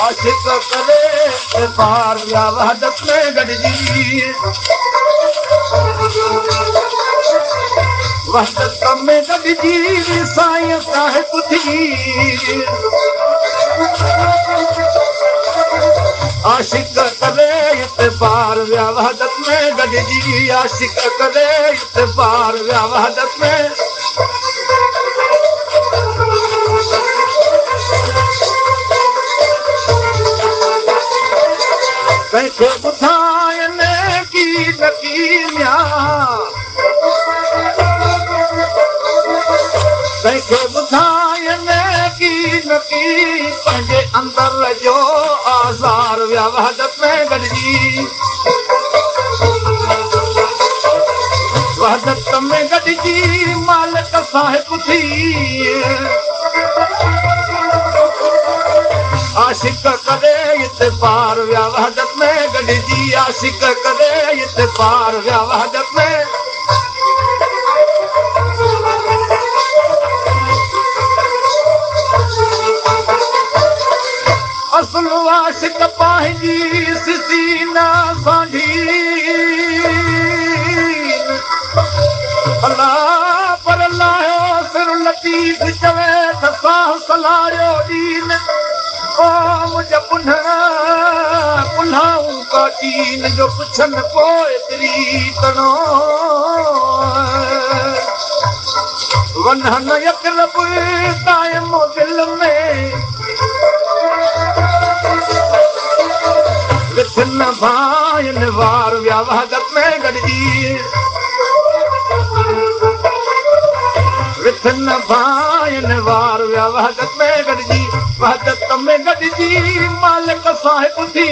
आशिक करे पार विया वहदत में गॾिजी वहदत में गॾिजी साईं साहिब थी आशिक करे पार विया वहदत में गॾिजी आशिक करे पार विया वहदत में कंहिंखे ॿुधाइनि की नकीमिया कंहिंखे ॿुधाइनि की नकी पंहिंजे अंदर जो आज़ार विया वहदत में गॾिजी वहदत में गॾिजी मालिक साहिब थी आशिक करे पार विया वहदत में गॾिजी आशिक करे पार विया वहदत में असुल आशिक पंहिंजी सिसी न सांढी अलाह पर लाहियो सिर लतीफ़ चवे त साह सलाहियो दीन ओ मुंहिंजा पुल्हाऊं काटीन जो पुछनि पोइ एतिरी तणो वञण यकरब कायम दिल में विथन भाइन वार विया वहदत में गॾिजी विथन भाइन वार विया वहदत में गॾिजी वहदत में गॾिजी मालिक साहिब थी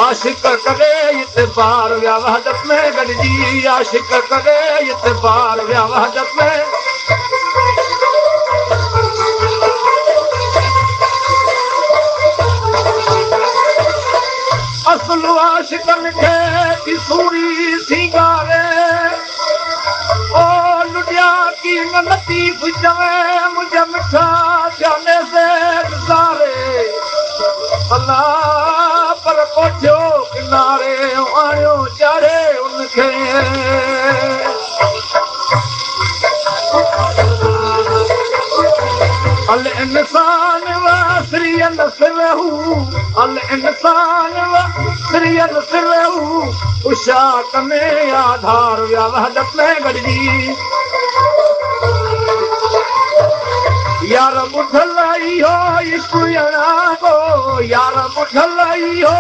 आशिक करे पार विया वहदत में गॾिजी आशिक करे पार विया वहदत में असुल आशिकनि खे सूरी सिंगारे ओ लुटिया की न लतीफ़ चवे मुंहिंजा मिठा जाने से गुज़ारे अलाह पर पहुचियो किनारे आणियो चाढ़े उनखे अल इंसान वसरियन सिरहू अल इंसान वसरियन सिरहू उशाक में आधार विया वहदत में गॾिजी यार ॿुधल इहो इश्क अणागो यार ॿुधल इहो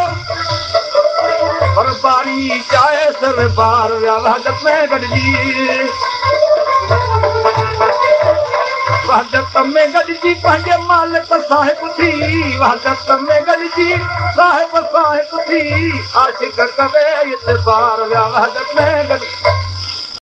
पर बारी चाहे सिर पार विया वहदत में गॾिजी वहदत में गॾिजी पंहिंजे मालिक साहिब थी वहदत में गॾिजी साहिब थी आशिक करे पार विया वहदत में गॾिजी